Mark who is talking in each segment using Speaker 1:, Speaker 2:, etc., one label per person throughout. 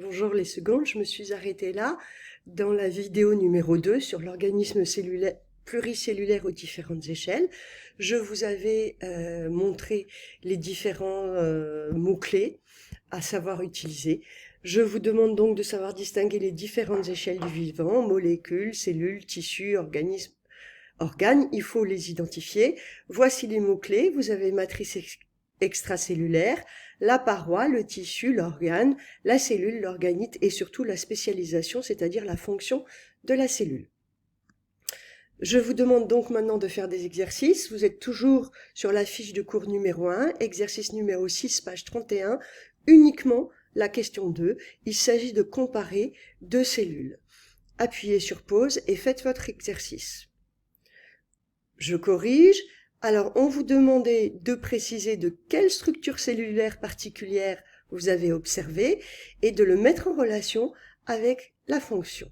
Speaker 1: Bonjour les secondes, je me suis arrêtée là dans la vidéo numéro 2 sur l'organisme cellulaire pluricellulaire aux différentes échelles. Je vous avais montré les différents mots-clés à savoir utiliser. Je vous demande donc de savoir distinguer les différentes échelles du vivant, molécules, cellules, tissus, organismes, organes. Il faut les identifier. Voici les mots-clés. Vous avez matrice extracellulaire, la paroi, le tissu, l'organe, la cellule, l'organite et surtout la spécialisation, c'est-à-dire la fonction de la cellule. Je vous demande donc maintenant de faire des exercices. Vous êtes toujours sur la fiche de cours numéro 1, exercice numéro 6, page 31, uniquement la question 2. Il s'agit de comparer deux cellules. Appuyez sur pause et faites votre exercice. Je corrige. Alors, on vous demandait de préciser de quelle structure cellulaire particulière vous avez observé et de le mettre en relation avec la fonction.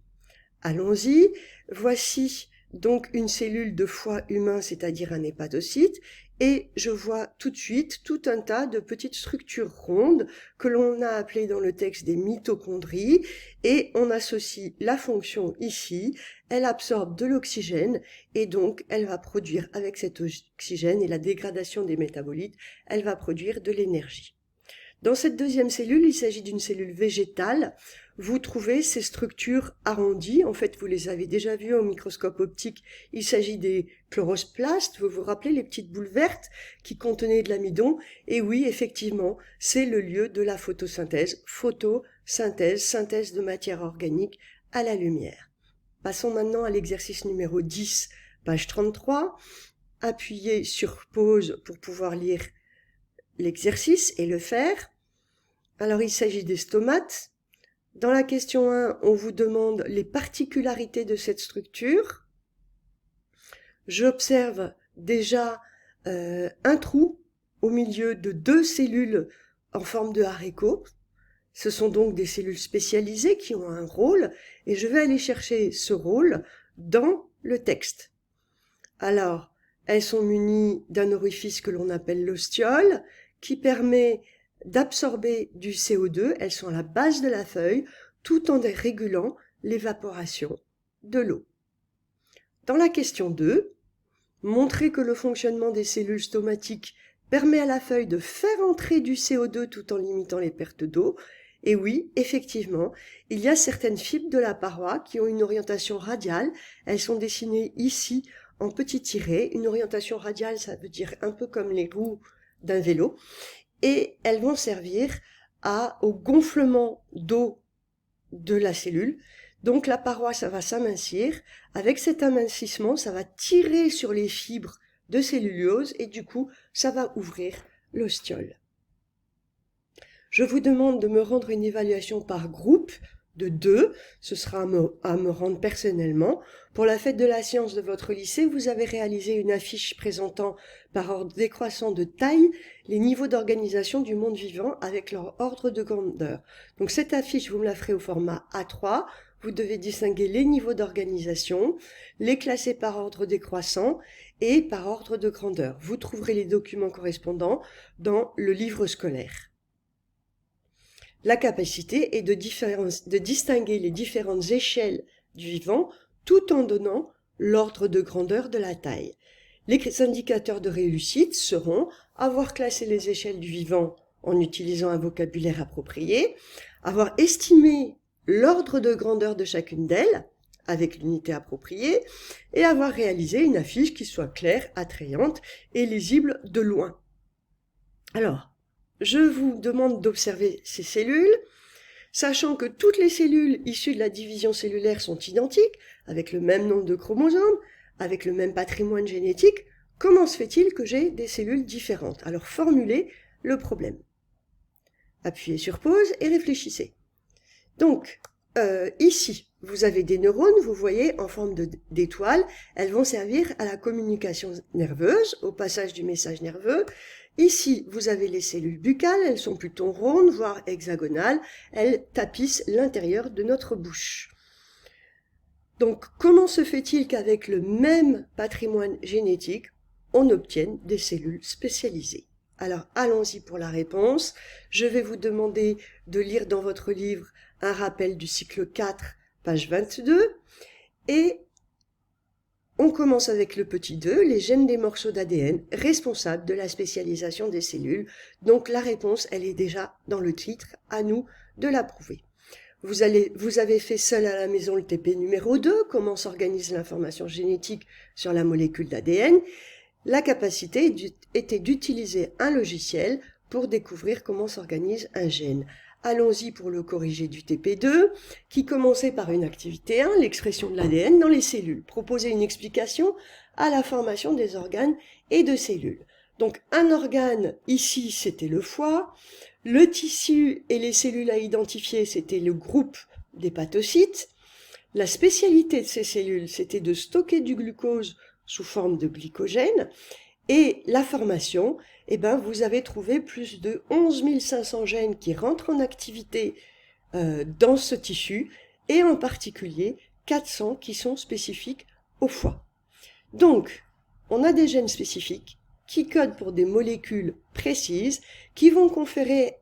Speaker 1: Allons-y. Voici donc une cellule de foie humain, c'est-à-dire un hépatocyte, et je vois tout de suite tout un tas de petites structures rondes que l'on a appelées dans le texte des mitochondries, et on associe la fonction ici. Elle absorbe de l'oxygène et donc elle va produire avec cet oxygène et la dégradation des métabolites, elle va produire de l'énergie. Dans cette deuxième cellule, il s'agit d'une cellule végétale. Vous trouvez ces structures arrondies. En fait, vous les avez déjà vues au microscope optique. Il s'agit des chloroplastes. Vous vous rappelez les petites boules vertes qui contenaient de l'amidon? Et oui, effectivement, c'est le lieu de la photosynthèse. Photosynthèse, synthèse de matière organique à la lumière. Passons maintenant à l'exercice numéro 10, page 33. Appuyez sur pause pour pouvoir lire l'exercice et le faire. Alors, il s'agit des stomates. Dans la question 1, on vous demande les particularités de cette structure. J'observe déjà un trou au milieu de deux cellules en forme de haricot. Ce sont donc des cellules spécialisées qui ont un rôle et je vais aller chercher ce rôle dans le texte. Alors, elles sont munies d'un orifice que l'on appelle l'ostiole qui permet d'absorber du CO2, elles sont à la base de la feuille, tout en régulant l'évaporation de l'eau. Dans la question 2, montrer que le fonctionnement des cellules stomatiques permet à la feuille de faire entrer du CO2 tout en limitant les pertes d'eau. Et oui, effectivement, il y a certaines fibres de la paroi qui ont une orientation radiale. Elles sont dessinées ici en petits tirets. Une orientation radiale, ça veut dire un peu comme les roues d'un vélo. Et elles vont servir au gonflement d'eau de la cellule. Donc la paroi, ça va s'amincir. Avec cet amincissement, ça va tirer sur les fibres de cellulose et du coup, ça va ouvrir l'ostiole. Je vous demande de me rendre une évaluation par groupe de 2. Ce sera à me rendre personnellement. Pour la fête de la science de votre lycée, vous avez réalisé une affiche présentant par ordre décroissant de taille les niveaux d'organisation du monde vivant avec leur ordre de grandeur. Donc cette affiche, vous me la ferez au format A3. Vous devez distinguer les niveaux d'organisation, les classer par ordre décroissant et par ordre de grandeur. Vous trouverez les documents correspondants dans le livre scolaire. La capacité est de distinguer les différentes échelles du vivant tout en donnant l'ordre de grandeur de la taille. Les indicateurs de réussite seront avoir classé les échelles du vivant en utilisant un vocabulaire approprié, avoir estimé l'ordre de grandeur de chacune d'elles avec l'unité appropriée et avoir réalisé une affiche qui soit claire, attrayante et lisible de loin. Alors, je vous demande d'observer ces cellules, sachant que toutes les cellules issues de la division cellulaire sont identiques, avec le même nombre de chromosomes, avec le même patrimoine génétique. Comment se fait-il que j'ai des cellules différentes? Alors formulez le problème. Appuyez sur pause et réfléchissez. Donc, ici, vous avez des neurones, vous voyez, en forme d'étoiles. Elles vont servir à la communication nerveuse, au passage du message nerveux. Ici, vous avez les cellules buccales, elles sont plutôt rondes, voire hexagonales. Elles tapissent l'intérieur de notre bouche. Donc, comment se fait-il qu'avec le même patrimoine génétique, on obtienne des cellules spécialisées? Alors, allons-y pour la réponse. Je vais vous demander de lire dans votre livre un rappel du cycle 4, page 22. Et on commence avec le petit 2, les gènes des morceaux d'ADN responsables de la spécialisation des cellules. Donc la réponse, elle est déjà dans le titre, à nous de la prouver. Vous avez fait seul à la maison le TP numéro 2, comment s'organise l'information génétique sur la molécule d'ADN. La capacité était d'utiliser un logiciel pour découvrir comment s'organise un gène. Allons-y pour le corriger du TP2, qui commençait par une activité 1, l'expression de l'ADN dans les cellules. Proposer une explication à la formation des organes et de cellules. Donc un organe, ici, c'était le foie. Le tissu et les cellules à identifier, c'était le groupe d'hépatocytes. La spécialité de ces cellules, c'était de stocker du glucose sous forme de glycogène. Et la formation, eh ben, vous avez trouvé plus de 11 500 gènes qui rentrent en activité dans ce tissu, et en particulier 400 qui sont spécifiques au foie. Donc, on a des gènes spécifiques qui codent pour des molécules précises qui vont conférer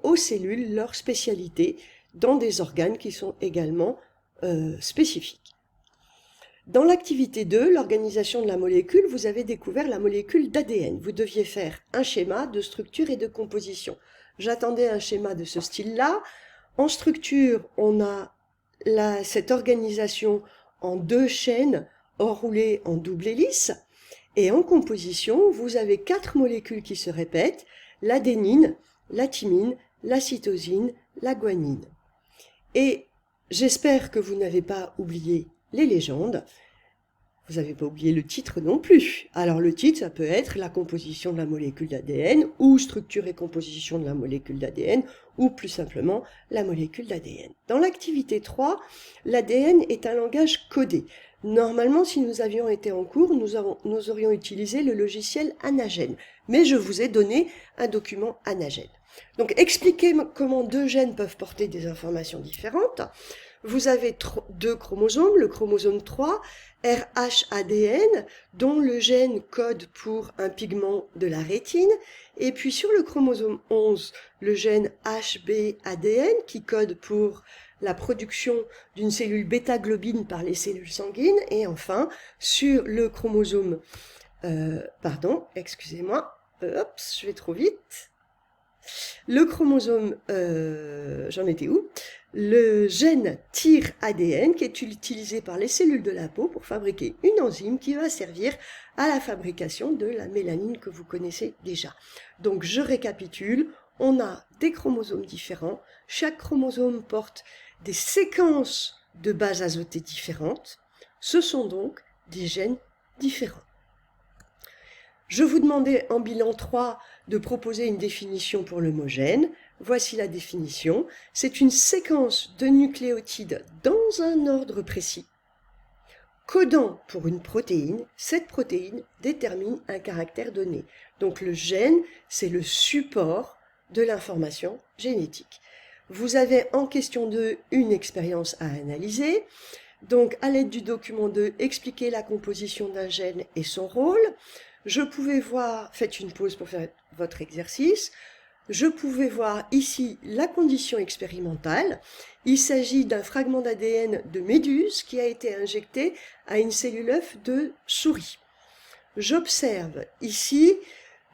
Speaker 1: aux cellules leur spécialité dans des organes qui sont également spécifiques. Dans l'activité 2, l'organisation de la molécule, vous avez découvert la molécule d'ADN. Vous deviez faire un schéma de structure et de composition. J'attendais un schéma de ce style-là. En structure, on a cette organisation en 2 chaînes enroulées en double hélice. Et en composition, vous avez 4 molécules qui se répètent, l'adénine, la thymine, la cytosine, la guanine. Et j'espère que vous n'avez pas oublié les légendes. Vous n'avez pas oublié le titre non plus. Alors le titre, ça peut être la composition de la molécule d'ADN, ou structure et composition de la molécule d'ADN, ou plus simplement la molécule d'ADN. Dans l'activité 3, l'ADN est un langage codé. Normalement, si nous avions été en cours, nous aurions utilisé le logiciel Anagène. Mais je vous ai donné un document Anagène. Donc, expliquez comment 2 gènes peuvent porter des informations différentes. Vous avez 2 chromosomes, le chromosome 3, RHADN, dont le gène code pour un pigment de la rétine, et puis sur le chromosome 11, le gène HBADN, qui code pour la production d'une cellule bêta-globine par les cellules sanguines, et enfin, sur le chromosome, excusez-moi, je vais trop vite. Le chromosome, j'en étais où? Le gène TIR-ADN qui est utilisé par les cellules de la peau pour fabriquer une enzyme qui va servir à la fabrication de la mélanine que vous connaissez déjà. Donc je récapitule, on a des chromosomes différents, chaque chromosome porte des séquences de bases azotées différentes, ce sont donc des gènes différents. Je vous demandais en bilan 3 de proposer une définition pour le mot gène. Voici la définition. C'est une séquence de nucléotides dans un ordre précis, codant pour une protéine. Cette protéine détermine un caractère donné. Donc le gène, c'est le support de l'information génétique. Vous avez en question 2 une expérience à analyser. Donc à l'aide du document 2, expliquez la composition d'un gène et son rôle. Je pouvais voir, faites une pause pour faire votre exercice, je pouvais voir ici la condition expérimentale. Il s'agit d'un fragment d'ADN de méduse qui a été injecté à une cellule œuf de souris. J'observe ici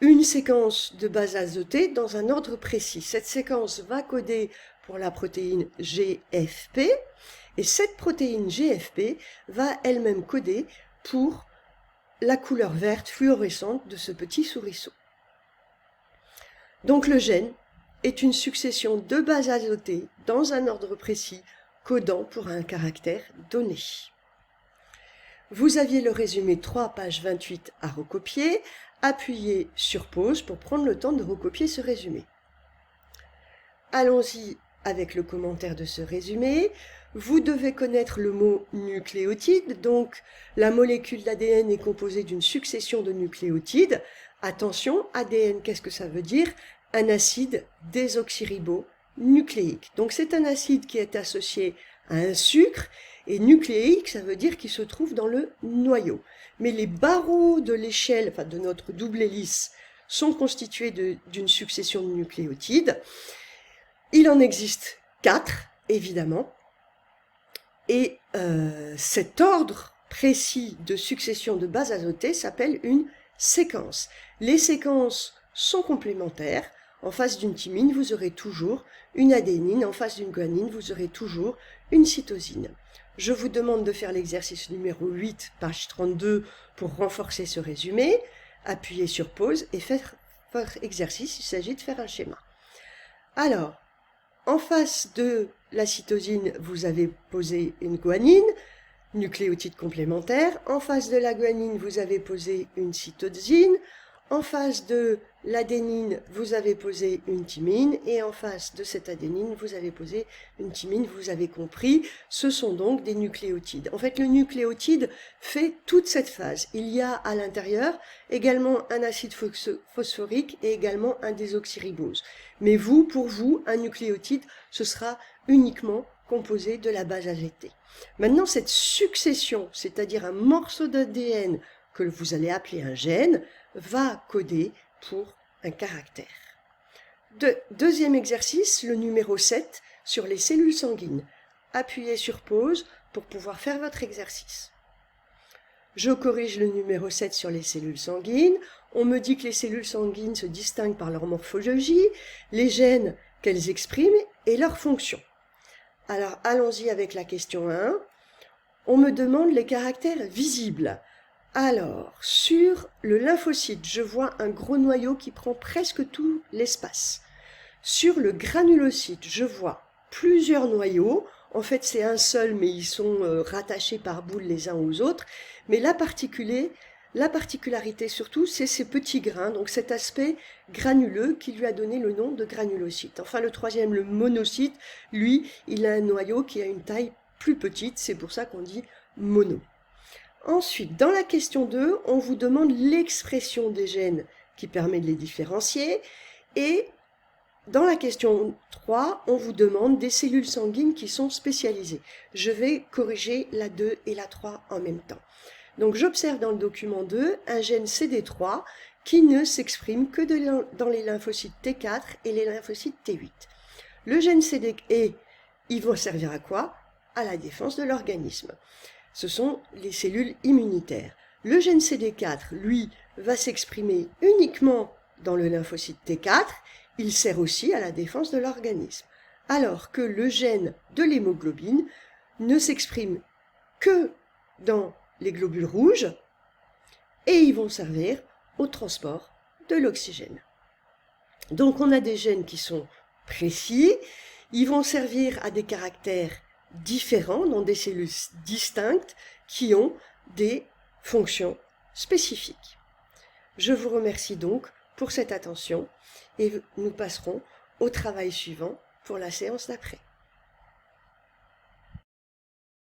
Speaker 1: une séquence de bases azotées dans un ordre précis. Cette séquence va coder pour la protéine GFP et cette protéine GFP va elle-même coder pour la couleur verte fluorescente de ce petit souriceau. Donc le gène est une succession de bases azotées dans un ordre précis, codant pour un caractère donné. Vous aviez le résumé 3, page 28 à recopier. Appuyez sur pause pour prendre le temps de recopier ce résumé. Allons-y avec le commentaire de ce résumé. Vous devez connaître le mot nucléotide, donc la molécule d'ADN est composée d'une succession de nucléotides. Attention, ADN, qu'est-ce que ça veut dire? Un acide désoxyribonucléique. Donc c'est un acide qui est associé à un sucre, et nucléique, ça veut dire qu'il se trouve dans le noyau. Mais les barreaux de l'échelle, enfin de notre double hélice, sont constitués d'une succession de nucléotides. Il en existe 4, évidemment, et cet ordre précis de succession de bases azotées s'appelle une séquence. Les séquences sont complémentaires. En face d'une thymine, vous aurez toujours une adénine. En face d'une guanine, vous aurez toujours une cytosine. Je vous demande de faire l'exercice numéro 8, page 32, pour renforcer ce résumé. Appuyez sur pause et faites votre exercice. Il s'agit de faire un schéma. Alors, en face de la cytosine, vous avez posé une guanine, nucléotide complémentaire. En face de la guanine, vous avez posé une cytosine. En face de l'adénine, vous avez posé une thymine. Et en face de cette adénine, vous avez posé une thymine. Vous avez compris, ce sont donc des nucléotides. En fait, le nucléotide fait toute cette phase. Il y a à l'intérieur également un acide phosphorique et également un désoxyribose. Mais pour vous, un nucléotide, ce sera uniquement composé de la base AGT. Maintenant, cette succession, c'est-à-dire un morceau d'ADN que vous allez appeler un gène, va coder pour un caractère. Deuxième exercice, le numéro 7, sur les cellules sanguines. Appuyez sur pause pour pouvoir faire votre exercice. Je corrige le numéro 7 sur les cellules sanguines. On me dit que les cellules sanguines se distinguent par leur morphologie, les gènes qu'elles expriment et leurs fonctions. Alors, allons-y avec la question 1. On me demande les caractères visibles. Alors, sur le lymphocyte, je vois un gros noyau qui prend presque tout l'espace. Sur le granulocyte, je vois plusieurs noyaux. En fait, c'est un seul, mais ils sont rattachés par boules les uns aux autres. Mais la particularité surtout, c'est ces petits grains, donc cet aspect granuleux qui lui a donné le nom de granulocyte. Enfin, le troisième, le monocyte, lui, il a un noyau qui a une taille plus petite, c'est pour ça qu'on dit mono. Ensuite, dans la question 2, on vous demande l'expression des gènes qui permet de les différencier. Et dans la question 3, on vous demande des cellules sanguines qui sont spécialisées. Je vais corriger la 2 et la 3 en même temps. Donc j'observe dans le document 2 un gène CD3 qui ne s'exprime que dans les lymphocytes T4 et les lymphocytes T8. Le gène CD, il va servir à quoi? À la défense de l'organisme. Ce sont les cellules immunitaires. Le gène CD4, lui, va s'exprimer uniquement dans le lymphocyte T4. Il sert aussi à la défense de l'organisme. Alors que le gène de l'hémoglobine ne s'exprime que dans les globules rouges et ils vont servir au transport de l'oxygène. Donc on a des gènes qui sont précis, ils vont servir à des caractères différents dans des cellules distinctes qui ont des fonctions spécifiques. Je vous remercie donc pour cette attention et nous passerons au travail suivant pour la séance d'après.